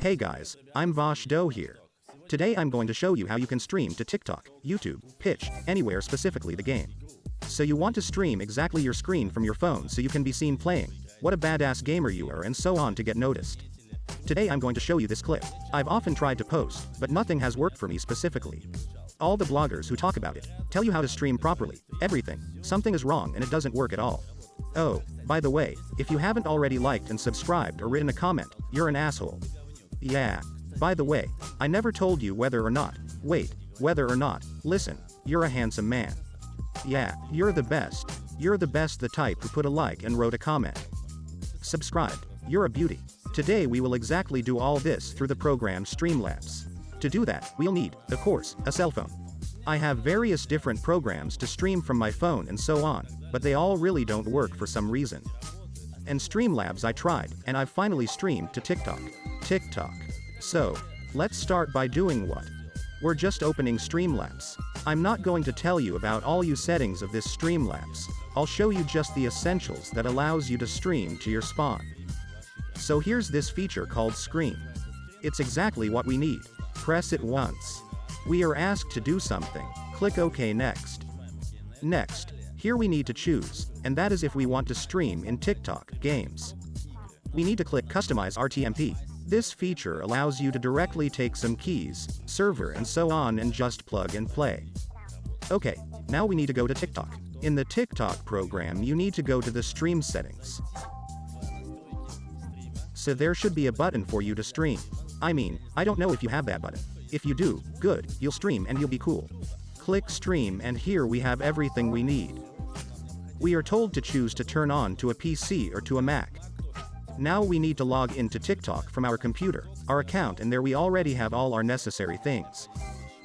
Hey guys, I'm Vosh Do here. Today I'm going to show you how you can stream to TikTok, YouTube, Pitch, anywhere, specifically the game. So you want to stream exactly your screen from your phone so you can be seen playing, what a badass gamer you are, and so on to get noticed. Today I'm going to show you this clip. I've often tried to post, but nothing has worked for me specifically. All the bloggers who talk about it tell you how to stream properly, everything, something is wrong and it doesn't work at all. Oh, by the way, if you haven't already liked and subscribed or written a comment, you're an asshole. Yeah. By the way, I never told you whether or not. Wait, whether or not. Listen, you're a handsome man. Yeah, you're the best. You're the best, the type who put a like and wrote a comment. Subscribed. You're a beauty. Today we will exactly do all this through the program Streamlabs. To do that, we'll need, of course, a cell phone. I have various different programs to stream from my phone and so on, but they all really don't work for some reason. And Streamlabs I tried, and I've finally streamed to TikTok. So, let's start by doing what? We're just opening Streamlabs. I'm not going to tell you about all you settings of this Streamlabs. I'll show you just the essentials that allows you to stream to your spawn. So here's this feature called Screen. It's exactly what we need. Press it once. We are asked to do something. Click OK next. Next, here we need to choose, and that is if we want to stream in TikTok games. We need to click Customize RTMP. This feature allows you to directly take some keys, server and so on and just plug and play. Okay, now we need to go to TikTok. In the TikTok program you need to go to the stream settings. So there should be a button for you to stream. I mean, I don't know if you have that button. If you do, good, you'll stream and you'll be cool. Click stream and here we have everything we need. We are told to choose to turn on to a PC or to a Mac. Now we need to log into TikTok from our computer, our account, and there we already have all our necessary things.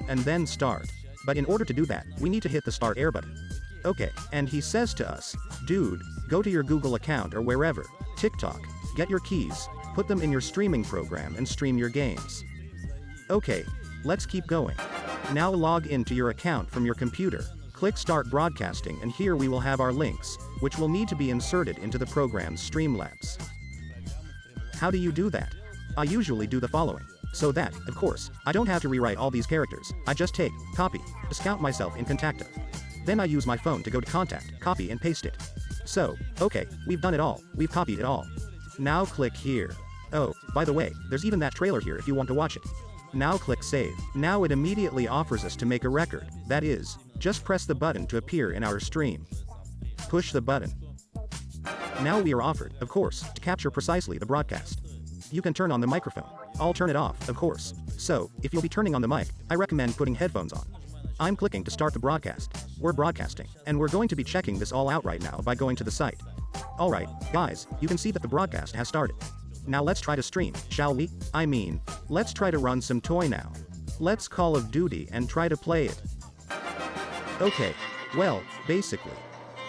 And then start. But in order to do that, we need to hit the start air button. Okay, and he says to us, dude, go to your Google account or wherever, TikTok, get your keys, put them in your streaming program and stream your games. Okay, let's keep going. Now log into your account from your computer, click start broadcasting, and here we will have our links, which will need to be inserted into the program's Streamlabs. How do you do that? I usually do the following. So that, of course, I don't have to rewrite all these characters, I just take, copy, discount myself in Contacta. Then I use my phone to go to Contact, copy and paste it. So, okay, we've done it all, we've copied it all. Now click here. Oh, by the way, there's even that trailer here if you want to watch it. Now click save. Now it immediately offers us to make a record, that is, just press the button to appear in our stream. Push the button. Now we are offered, of course, to capture precisely the broadcast. You can turn on the microphone. I'll turn it off, of course. So, if you'll be turning on the mic, I recommend putting headphones on. I'm clicking to start the broadcast. We're broadcasting, and we're going to be checking this all out right now by going to the site. Alright, guys, you can see that the broadcast has started. Now let's try to stream, shall we? I mean, let's try to run some toy now. Let's Call of Duty and try to play it. Okay, well, basically.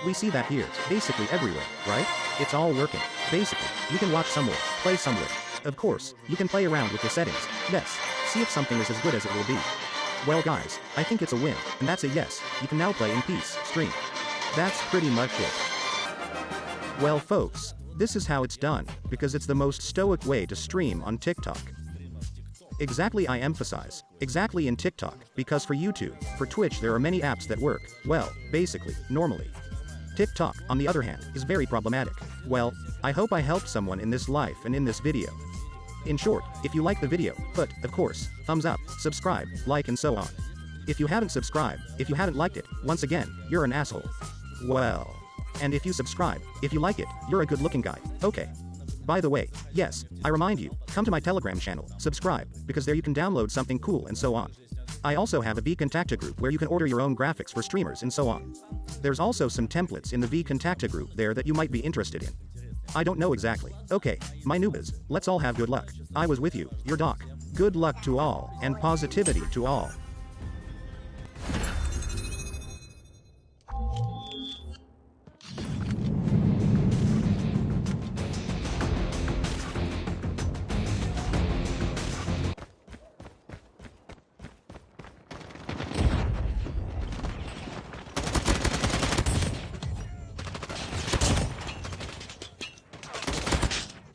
We see that here, basically everywhere, right? It's all working. Basically, you can watch somewhere, play somewhere. Of course, you can play around with the settings. Yes, see if something is as good as it will be. Well guys, I think it's a win, and that's a yes. You can now play in peace, stream. That's pretty much it. Well folks, this is how it's done, because it's the most stoic way to stream on TikTok. Exactly, I emphasize, exactly in TikTok, because for YouTube, for Twitch there are many apps that work, well, basically, normally. TikTok, on the other hand, is very problematic. Well, I hope I helped someone in this life and in this video. In short, if you like the video, put, of course, thumbs up, subscribe, like and so on. If you haven't subscribed, if you haven't liked it, once again, you're an asshole. Well. And if you subscribe, if you like it, you're a good looking guy, okay. By the way, yes, I remind you, come to my Telegram channel, subscribe, because there you can download something cool and so on. I also have a vKontacta group where you can order your own graphics for streamers and so on. There's also some templates in the vKontacta group there that you might be interested in. I don't know exactly. Okay, my noobs, let's all have good luck. I was with you, your doc. Good luck to all, and positivity to all.